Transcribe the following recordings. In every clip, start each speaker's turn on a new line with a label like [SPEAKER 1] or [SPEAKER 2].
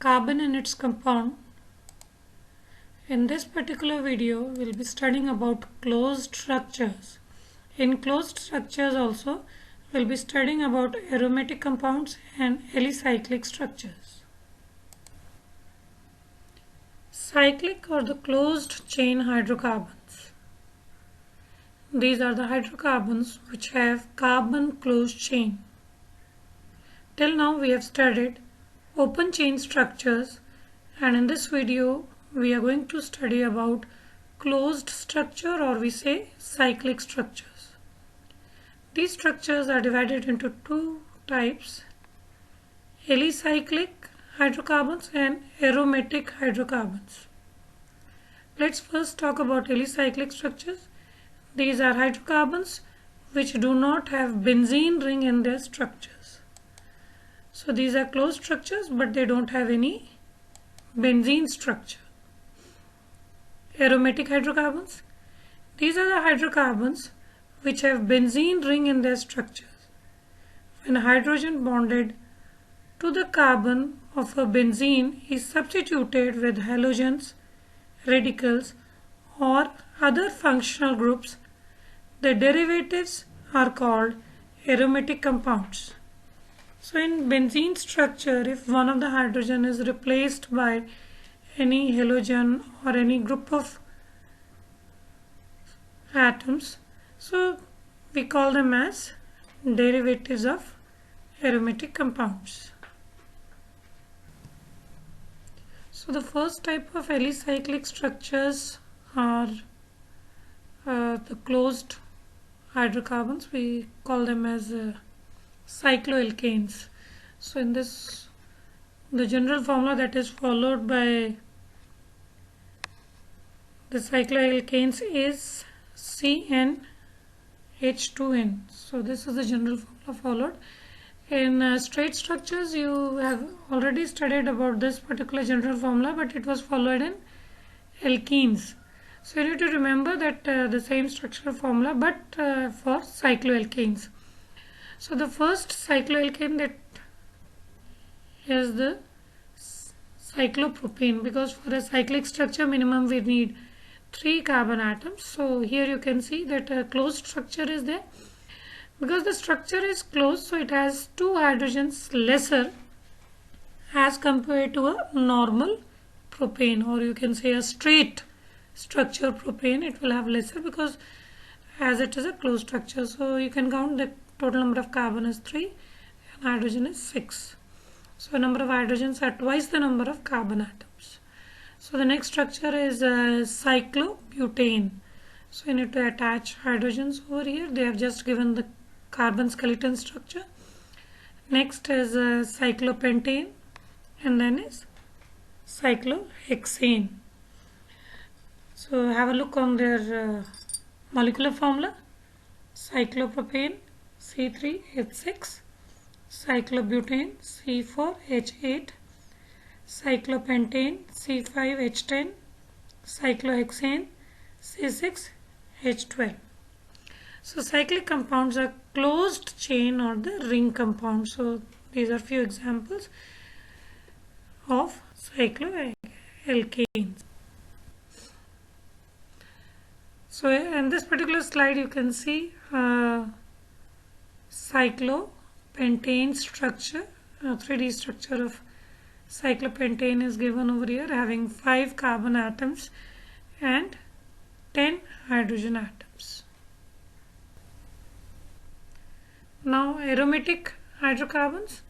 [SPEAKER 1] carbon and its compound. In this particular video, we'll be studying about closed structures. In closed structures also, we'll be studying about aromatic compounds and alicyclic structures. Cyclic or the closed chain hydrocarbons. These are the hydrocarbons which have carbon closed chain. Till now we have studied open chain structures, and in this video we are going to study about closed structure, or we say cyclic structures. These structures are divided into two types: alicyclic hydrocarbons and aromatic hydrocarbons. Let's first talk about alicyclic structures. These are hydrocarbons which do not have benzene ring in their structures. So these are closed structures, but they don't have any benzene structure. Aromatic hydrocarbons. These are the hydrocarbons which have benzene ring in their structures. When hydrogen bonded to the carbon of a benzene is substituted with halogens, radicals, or other functional groups, the derivatives are called aromatic compounds. So in benzene structure, if one of the hydrogen is replaced by any halogen or any group of atoms, so we call them as derivatives of aromatic compounds. So the first type of alicyclic structures are the closed hydrocarbons. We call them as cycloalkanes. So in this, the general formula that is followed by the cycloalkanes is CnH2n. So this is the general formula followed. In straight structures, you have already studied about this particular general formula, but it was followed in alkenes. So you need to remember that the same structural formula, but for cycloalkanes. So the first cycloalkane that is the cyclopropane, because for a cyclic structure minimum we need 3 carbon atoms. So here you can see that a closed structure is there. Because the structure is closed, so it has 2 hydrogens lesser as compared to a normal propane, or you can say a straight structure propane. It will have lesser because as it is a closed structure. So you can count the total number of carbon is 3 and hydrogen is 6. So number of hydrogens are twice the number of carbon atoms. So the next structure is cyclobutane. So you need to attach hydrogens over here. They have just given the carbon skeleton structure. Next is cyclopentane, and then is cyclohexane. So have a look on their molecular formula. Cyclopropane C3H6, cyclobutane C4H8, cyclopentane C5H10, cyclohexane C6H12. So cyclic compounds are closed chain or the ring compounds. So these are few examples of cycloalkanes. So in this particular slide you can see cyclopentane structure, 3D structure of cyclopentane is given over here, having 5 carbon atoms and 10 hydrogen atoms. Now aromatic hydrocarbons.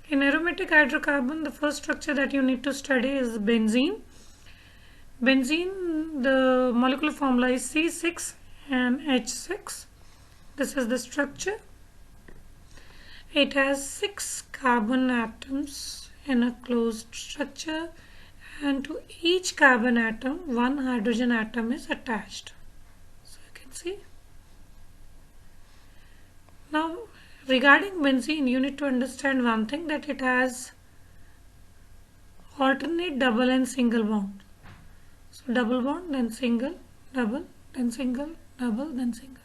[SPEAKER 1] In aromatic hydrocarbon, the first structure that you need to study is benzene. Benzene, the molecular formula is C6 and H6. This is the structure. It has 6 carbon atoms in a closed structure, and to each carbon atom 1 hydrogen atom is attached. So you can see. Now regarding benzene, you need to understand one thing, that it has alternate double and single bond. So double bond, then single, double, then single, double, then single.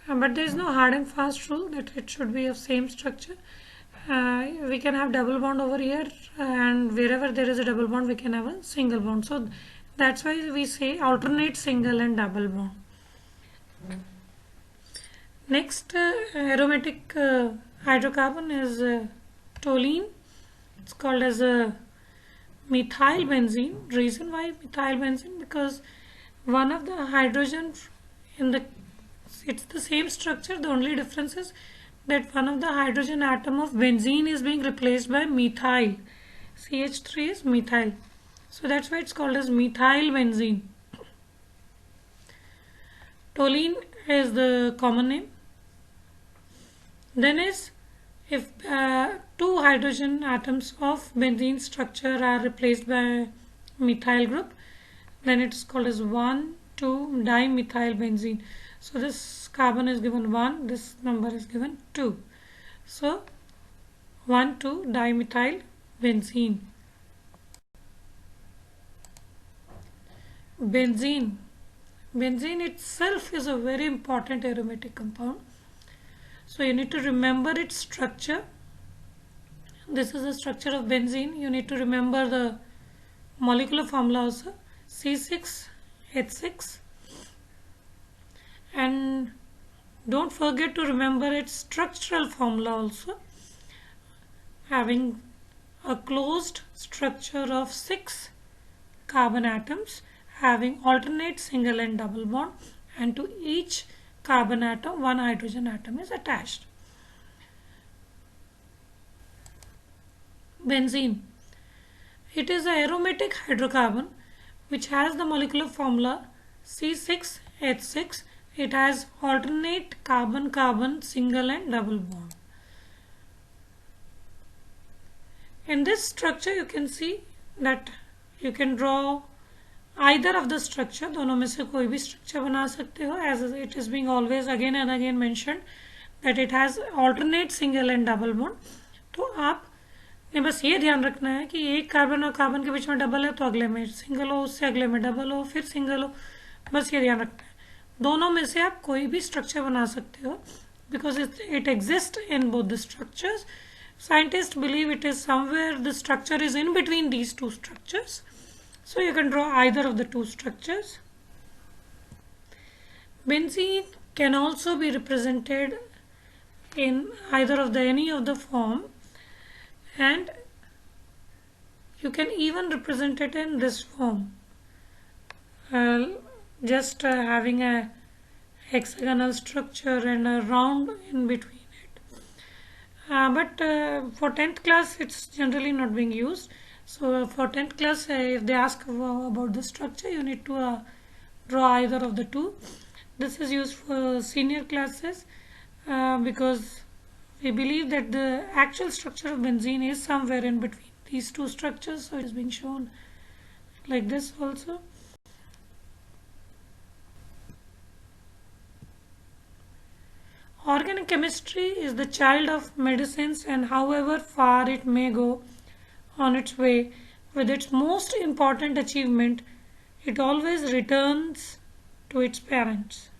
[SPEAKER 1] But there is no hard and fast rule that it should be of same structure. we can have double bond over here, and wherever there is a double bond we can have a single bond. So that's why we say alternate single and double bond. Next aromatic hydrocarbon is toluene. It's called as a methyl benzene. Reason why methyl benzene? Because one of the hydrogen in the, it's the same structure, the only difference is that one of the hydrogen atom of benzene is being replaced by methyl. CH3 is methyl, so that's why it's called as methyl benzene. Toluene is the common name. Then is, if two hydrogen atoms of benzene structure are replaced by methyl group, then it's called as 1,2-dimethyl benzene. So this carbon is given 1, this number is given 2. So 1,2-dimethyl benzene. Benzene. Benzene itself is a very important aromatic compound. So you need to remember its structure. This is the structure of benzene. You need to remember the molecular formula also, C6H6, and don't forget to remember its structural formula also, having a closed structure of 6 carbon atoms having alternate single and double bond, and to each carbon atom one hydrogen atom is attached. Benzene. It is an aromatic hydrocarbon which has the molecular formula C6H6. It has alternate carbon-carbon single and double bond. In this structure you can see that you can draw either of the structure. दोनों में से कोई भी structure बना सकते हो, as it is being always again and again mentioned that it has alternate single and double bond. तो आप ने बस ये ध्यान रखना है कि एक कार्बन और कार्बन के बीच में डबल है तो अगले में सिंगल हो, उससे अगले में डबल हो, फिर सिंगल हो, बस ये ध्यान रखना है. दोनों में से आप कोई भी स्ट्रक्चर बना सकते हो, because it exists in both the structures. Scientists believe it is somewhere the structure is in between these two structures. So you can draw either of the two structures. Benzene can also be represented in either of any of the form, and you can even represent it in this form, just having a hexagonal structure and a round in between it. But for 10th class it's generally not being used. So for 10th class, if they ask about the structure, you need to draw either of the two. This is used for senior classes because we believe that the actual structure of benzene is somewhere in between these two structures. So it is being shown like this also. Organic chemistry is the child of medicines, and however far it may go on its way with its most important achievement, it always returns to its parents.